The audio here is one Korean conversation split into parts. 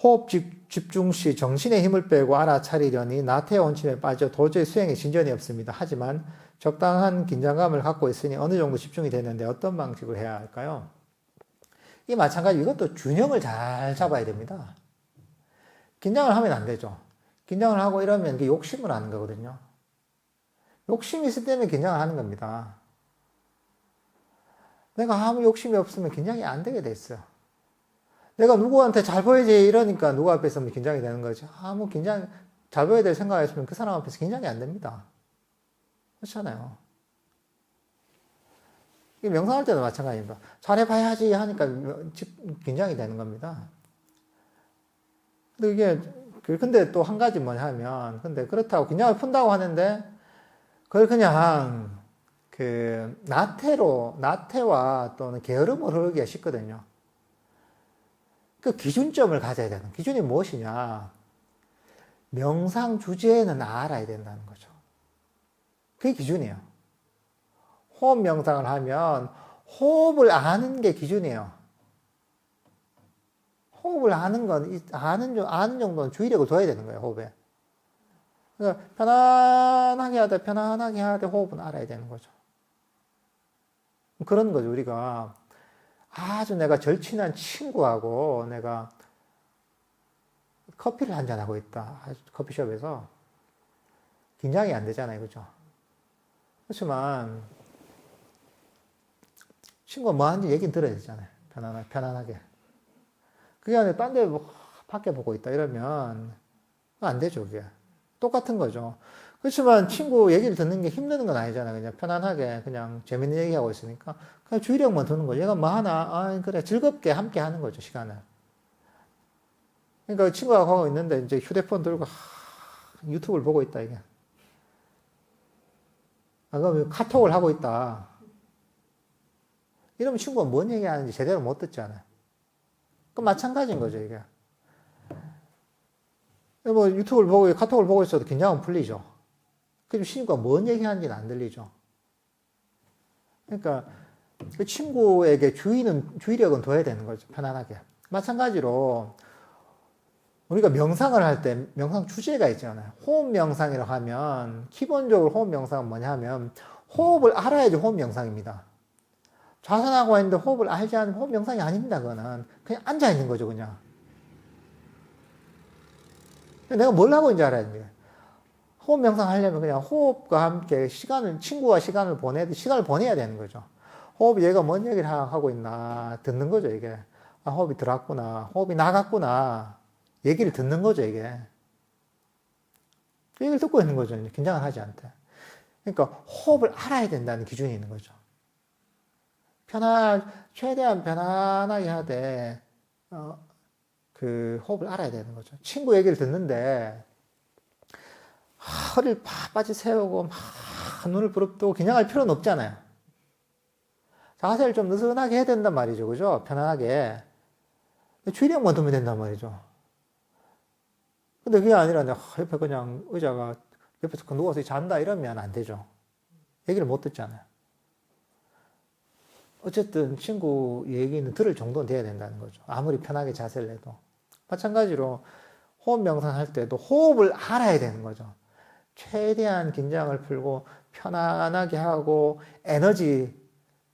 호흡 집중 시 정신의 힘을 빼고 알아차리려니 나태의 온침에 빠져 도저히 수행에 진전이 없습니다. 하지만 적당한 긴장감을 갖고 있으니 어느 정도 집중이 되는데 어떤 방식을 해야 할까요? 이 마찬가지 이것도 균형을 잘 잡아야 됩니다. 긴장을 하면 안 되죠. 긴장을 하고 이러면 그 욕심을 하는 거거든요. 욕심이 있을 때는 긴장을 하는 겁니다. 내가 아무 욕심이 없으면 긴장이 안 되게 돼 있어요. 내가 누구한테 잘 보여야지 이러니까 누구 앞에서 긴장이 되는 거죠. 아무 긴장, 잘 보여야 될 생각했으면 그 사람 앞에서 긴장이 안 됩니다. 그렇잖아요. 이 명상할 때도 마찬가지입니다. 잘해봐야지 하니까 긴장이 되는 겁니다. 근데 또 한 가지 뭐냐 하면, 근데 그렇다고 긴장을 푼다고 하는데, 그걸 그냥, 나태와 또는 게으름으로 흐르기가 쉽거든요. 그 기준점을 가져야 되는, 기준이 무엇이냐. 명상 주제는 알아야 된다는 거죠. 그게 기준이에요. 호흡 명상을 하면, 호흡을 아는 게 기준이에요. 호흡을 아는 건, 아는 정도는 주의력을 둬야 되는 거예요, 호흡에. 그러니까 편안하게 해야 돼, 호흡은 알아야 되는 거죠. 그런 거죠, 우리가. 아주 내가 절친한 친구하고 내가 커피를 한잔하고 있다. 커피숍에서. 긴장이 안 되잖아요, 그죠? 그렇지만, 친구가 뭐 하는지 얘기는 들어야 되잖아요. 편안하게. 그게 아니라 딴 데 밖에 보고 있다 이러면 안 되죠, 그게. 똑같은 거죠. 그렇지만 친구 얘기를 듣는 게 힘드는 건 아니잖아요. 그냥 편안하게 그냥 재밌는 얘기하고 있으니까 그냥 주의력만 두는 거죠. 얘가 뭐 하나, 그래, 즐겁게 함께 하는 거죠, 시간을. 그러니까 친구가 하고 있는데 이제 휴대폰 들고 유튜브를 보고 있다, 이게. 그럼 카톡을 하고 있다. 이러면 친구가 뭔 얘기하는지 제대로 못 듣잖아요. 그럼 마찬가지인 거죠, 이게. 뭐 유튜브를 보고 카톡을 보고 있어도 긴장은 풀리죠. 그럼 친구가 뭔 얘기하는지는 안 들리죠. 그러니까 그 친구에게 주의력은 둬야 되는 거죠, 편안하게. 마찬가지로 우리가 명상을 할 때 명상 주제가 있잖아요. 호흡 명상이라고 하면 기본적으로 호흡 명상은 뭐냐 하면 호흡을 알아야지 호흡 명상입니다. 좌선하고 있는데 호흡을 알지 않으면 호흡 명상이 아닙니다. 그거는 그냥 앉아 있는 거죠, 그냥. 내가 뭘 하고 있는지 알아야 돼요. 호흡 명상 하려면 그냥 호흡과 함께 친구와 시간을 보내야 되는 거죠. 얘가 뭔 얘기를 하고 있나 듣는 거죠, 이게. 호흡이 들어왔구나, 호흡이 나갔구나, 얘기를 듣는 거죠, 이게. 얘기를 듣고 있는 거죠, 긴장을 하지 않대. 그러니까 호흡을 알아야 된다는 기준이 있는 거죠. 최대한 편안하게 하되, 호흡을 알아야 되는 거죠. 친구 얘기를 듣는데, 허리를 바빠지 세우고, 눈을 부릅뜨고, 긴장할 필요는 없잖아요. 자세를 좀 느슨하게 해야 된단 말이죠. 그죠? 편안하게. 주의력만 두면 된단 말이죠. 근데 그게 아니라, 옆에 그냥 의자가 옆에서 누워서 잔다 이러면 안 되죠. 얘기를 못 듣잖아요. 어쨌든 친구 얘기는 들을 정도는 돼야 된다는 거죠. 아무리 편하게 자세를 해도. 마찬가지로 호흡 명상할 때도 호흡을 알아야 되는 거죠. 최대한 긴장을 풀고 편안하게 하고 에너지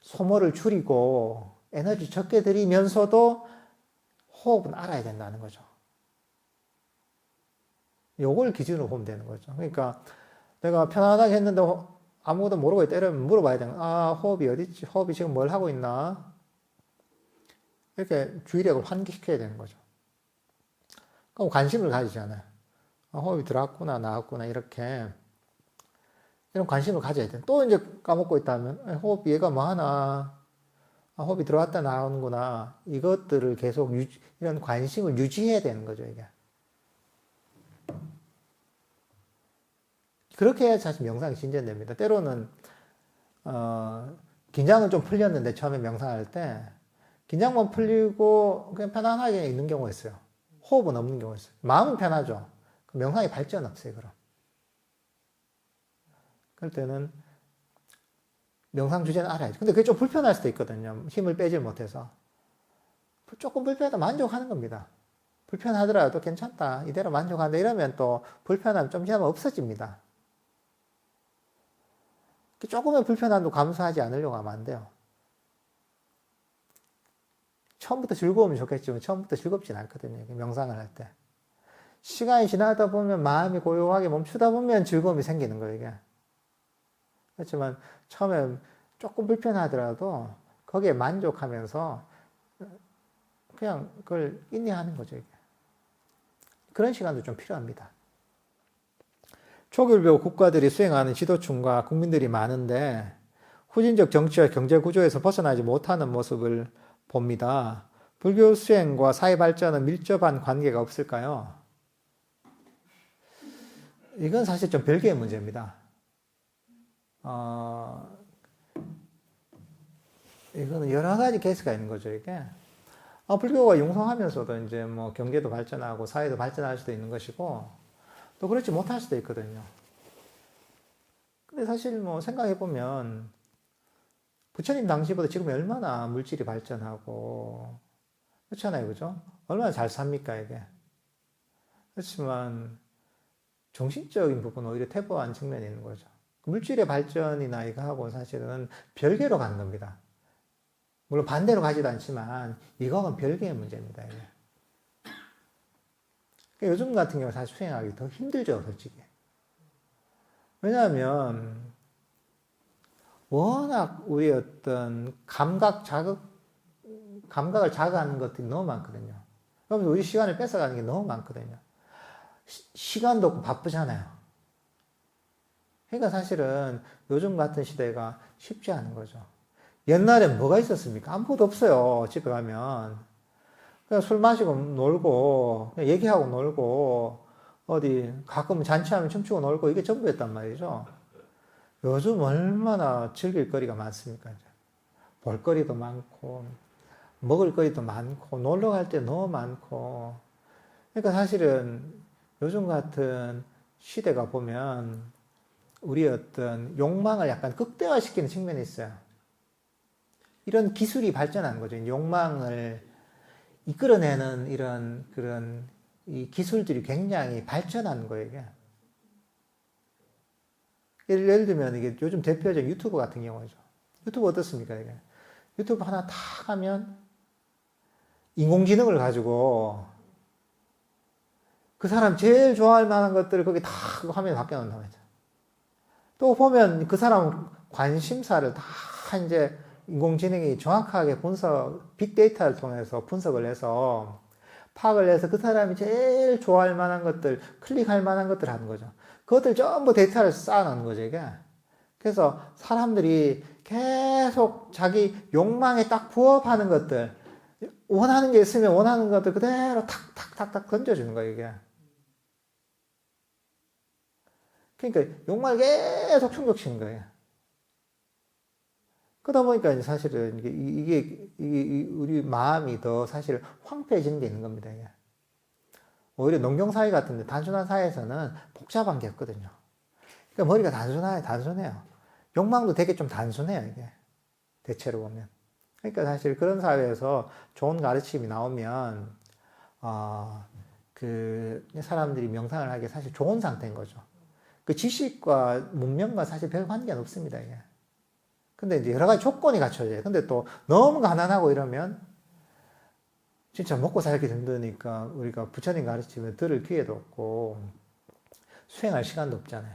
소모를 줄이고 에너지 적게 들이면서도 호흡은 알아야 된다는 거죠. 요걸 기준으로 보면 되는 거죠. 그러니까 내가 편안하게 했는데 아무것도 모르고 있다 이러면 물어봐야 되는 거예요. 호흡이 어디 있지? 호흡이 지금 뭘 하고 있나? 이렇게 주의력을 환기시켜야 되는 거죠. 그럼 관심을 가지잖아요. 호흡이 들어왔구나, 나왔구나, 이렇게. 이런 관심을 가져야 돼. 또 이제 까먹고 있다면, 호흡 얘가 뭐 하나, 호흡이 들어왔다 나오는구나. 이것들을 계속 이런 관심을 유지해야 되는 거죠, 이게. 그렇게 해야 사실 명상이 진전됩니다. 때로는, 긴장은 좀 풀렸는데, 처음에 명상할 때, 긴장만 풀리고, 그냥 편안하게 있는 경우가 있어요. 호흡은 없는 경우가 있어요. 마음은 편하죠. 명상이 발전 없어요, 그럼. 그럴 때는, 명상 주제는 알아야죠. 근데 그게 좀 불편할 수도 있거든요. 힘을 빼질 못해서. 조금 불편해도 만족하는 겁니다. 불편하더라도 괜찮다. 이대로 만족한다. 이러면 또 불편함 좀 지나면 없어집니다. 조금의 불편함도 감수하지 않으려고 하면 안 돼요. 처음부터 즐거우면 좋겠지만 처음부터 즐겁진 않거든요. 명상을 할 때. 시간이 지나다 보면 마음이 고요하게 멈추다 보면 즐거움이 생기는 거예요, 이게. 그렇지만 처음에 조금 불편하더라도 거기에 만족하면서 그냥 그걸 인내하는 거죠, 이게. 그런 시간도 좀 필요합니다. 초급교 국가들이 수행하는 지도층과 국민들이 많은데 후진적 정치와 경제 구조에서 벗어나지 못하는 모습을 봅니다. 불교 수행과 사회 발전은 밀접한 관계가 없을까요? 이건 사실 좀 별개의 문제입니다. 이거는 여러 가지 케이스가 있는 거죠, 이게. 불교가 융성하면서도 이제 뭐 경제도 발전하고 사회도 발전할 수도 있는 것이고 또 그렇지 못할 수도 있거든요. 근데 사실 뭐 생각해보면 부처님 당시보다 지금 얼마나 물질이 발전하고 그렇잖아요, 그죠? 얼마나 잘 삽니까, 이게. 그렇지만 정신적인 부분은 오히려 퇴보한 측면이 있는 거죠. 물질의 발전이나 이거하고 사실은 별개로 가는 겁니다. 물론 반대로 가지도 않지만 이거는 별개의 문제입니다. 이게. 그러니까 요즘 같은 경우 사실 수행하기 더 힘들죠, 솔직히. 왜냐하면 워낙 우리 어떤 감각을 자극하는 것들이 너무 많거든요. 그럼 우리 시간을 뺏어가는 게 너무 많거든요. 시간도 없고 바쁘잖아요. 그러니까 사실은 요즘 같은 시대가 쉽지 않은 거죠. 옛날엔 뭐가 있었습니까? 아무것도 없어요. 집에 가면. 그냥 술 마시고 놀고, 그냥 얘기하고 놀고, 어디 가끔 잔치하면 춤추고 놀고, 이게 전부였단 말이죠. 요즘 얼마나 즐길 거리가 많습니까? 이제. 볼거리도 많고, 먹을 거리도 많고, 놀러 갈 때 너무 많고. 그러니까 사실은 요즘 같은 시대가 보면 우리 어떤 욕망을 약간 극대화시키는 측면이 있어요. 이런 기술이 발전한 거죠. 욕망을 이끌어내는 이런 그런 이 기술들이 굉장히 발전한 거예요, 이게. 예를 들면 이게 요즘 대표적 유튜브 같은 경우죠. 유튜브 어떻습니까, 이게? 유튜브 하나 탁 하면 인공지능을 가지고 그 사람 제일 좋아할 만한 것들을 거기 다 화면에 바뀌어놓는단 말이죠. 또 보면 그 사람 관심사를 다 이제 인공지능이 정확하게 빅데이터를 통해서 분석을 해서 파악을 해서 그 사람이 제일 좋아할 만한 것들, 클릭할 만한 것들을 하는 거죠. 그것들 전부 데이터를 쌓아놓는 거죠, 이게. 그래서 사람들이 계속 자기 욕망에 딱 부합하는 것들, 원하는 게 있으면 원하는 것들 그대로 탁탁탁탁 던져주는 거예요, 이게. 그러니까 욕망을 계속 충족시키는 거예요. 그러다 보니까 이제 사실은 이게 우리 마음이 더 사실 황폐해지는 게 있는 겁니다. 이게. 오히려 농경사회 같은데 단순한 사회에서는 복잡한 게 없거든요. 그러니까 머리가 단순해요. 욕망도 되게 좀 단순해요, 이게. 대체로 보면. 그러니까 사실 그런 사회에서 좋은 가르침이 나오면, 그 사람들이 명상을 하기에 사실 좋은 상태인 거죠. 그 지식과 문명과 사실 별 관계는 없습니다, 이게. 근데 이제 여러 가지 조건이 갖춰져요. 근데 또 너무 가난하고 이러면 진짜 먹고 살기 힘드니까 우리가 부처님 가르치면 들을 기회도 없고 수행할 시간도 없잖아요.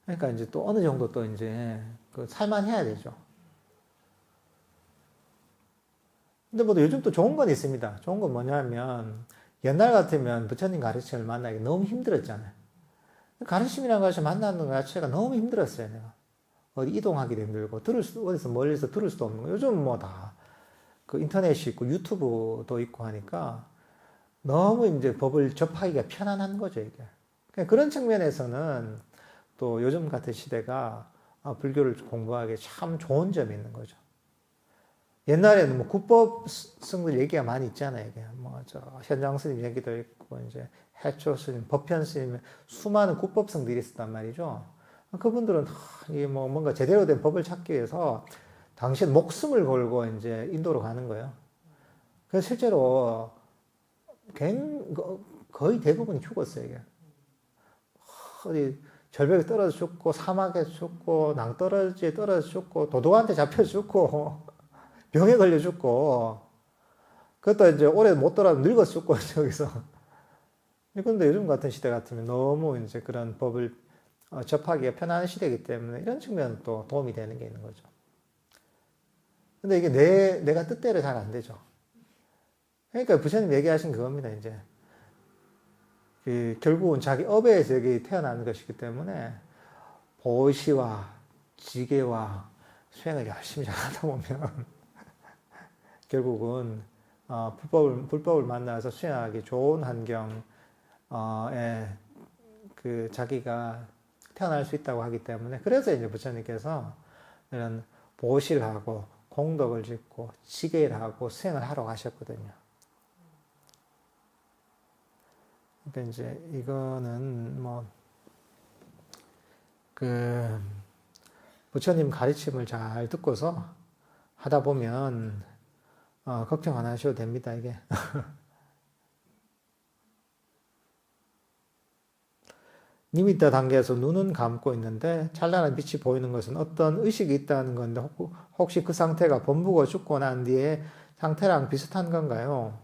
그러니까 이제 또 어느 정도 또 이제 그 살만해야 되죠. 근데 뭐 요즘 또 좋은 건 있습니다. 좋은 건 뭐냐면 옛날 같으면 부처님 가르침을 만나기 너무 힘들었잖아요. 가르침이라는 것을 만나는 것 자체가 너무 힘들었어요, 내가. 어디 이동하기도 힘들고, 어디서 멀리서 들을 수도 없는 거. 요즘 뭐 다, 그 인터넷이 있고 유튜브도 있고 하니까 너무 이제 법을 접하기가 편안한 거죠, 이게. 그런 측면에서는 또 요즘 같은 시대가 불교를 공부하기에 참 좋은 점이 있는 거죠. 옛날에는 뭐 국법승들 얘기가 많이 있잖아요, 이게. 뭐, 현장 스님 얘기도 있고, 이제 해초 스님, 법현 스님, 수많은 국법승들이 있었단 말이죠. 그분들은 뭐 뭔가 제대로 된 법을 찾기 위해서 당신 목숨을 걸고 이제 인도로 가는 거예요. 그래서 실제로 거의 대부분이 죽었어요, 이게. 어디 절벽에 떨어져 죽고, 사막에 죽고, 낭떠러지에 떨어져 죽고, 도둑한테 잡혀 죽고, 병에 걸려 죽고, 그것도 이제 오래 못 돌아도 늙어 죽고, 저기서. 근데 요즘 같은 시대 같으면 너무 이제 그런 법을 접하기가 편한 시대이기 때문에 이런 측면은 또 도움이 되는 게 있는 거죠. 근데 이게 내가 뜻대로 잘 안 되죠. 그러니까 부처님 얘기하신 그겁니다, 이제. 결국은 자기 업에서 여기 태어나는 것이기 때문에 보시와 지계와 수행을 열심히 잘하다 보면 결국은 불법을 만나서 수행하기 좋은 환경에 그 자기가 태어날 수 있다고 하기 때문에 그래서 이제 부처님께서 이런 보시를 하고 공덕을 짓고 지계를 하고 수행을 하러 가셨거든요. 그러니까 이제 이거는 부처님 가르침을 잘 듣고서 하다 보면 걱정 안 하셔도 됩니다, 이게. 니미tta 단계에서 눈은 감고 있는데 찬란한 빛이 보이는 것은 어떤 의식이 있다는 건데 혹시 그 상태가 범부고 죽고 난 뒤에 상태랑 비슷한 건가요?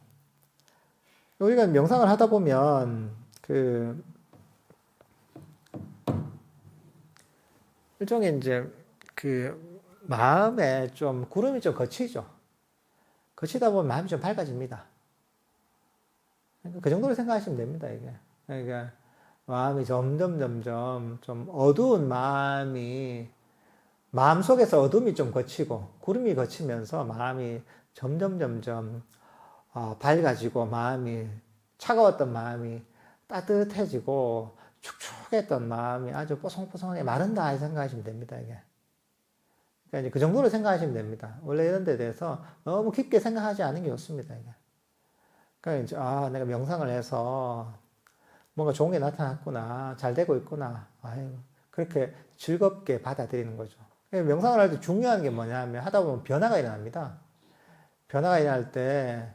우리가 명상을 하다 보면 일종의 이제 마음에 좀 구름이 좀 거치죠. 거치다 보면 마음이 좀 밝아집니다. 그 정도로 생각하시면 됩니다, 이게. 그러니까 마음이 점점 좀 어두운 마음 속에서 어둠이 좀 거치고 구름이 거치면서 마음이 점점 밝아지고 차가웠던 마음이 따뜻해지고 축축했던 마음이 아주 뽀송뽀송하게 마른다 생각하시면 됩니다, 이게. 그러니까 이제 그 정도로 생각하시면 됩니다. 원래 이런 데 대해서 너무 깊게 생각하지 않는 게 좋습니다, 이게. 그러니까 이제 내가 명상을 해서 뭔가 좋은 게 나타났구나, 잘 되고 있구나, 그렇게 즐겁게 받아들이는 거죠. 명상을 할 때 중요한 게 뭐냐면 하다 보면 변화가 일어납니다. 변화가 일어날 때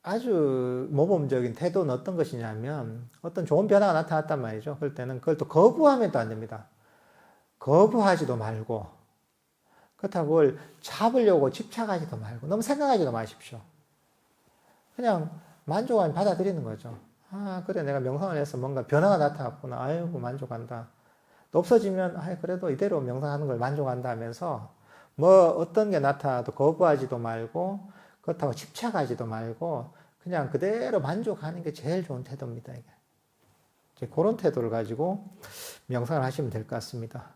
아주 모범적인 태도는 어떤 것이냐면 어떤 좋은 변화가 나타났단 말이죠. 그럴 때는 그걸 또 거부하면 또 안 됩니다. 거부하지도 말고 그렇다고 그걸 잡으려고 집착하지도 말고 너무 생각하지도 마십시오. 그냥 만족하면 받아들이는 거죠. 그래 내가 명상을 해서 뭔가 변화가 나타났구나. 아이고 만족한다. 또 없어지면 그래도 이대로 명상하는 걸 만족한다 하면서 어떤 게 나타나도 거부하지도 말고 그렇다고 집착하지도 말고 그냥 그대로 만족하는 게 제일 좋은 태도입니다. 이게. 그런 태도를 가지고 명상을 하시면 될 것 같습니다.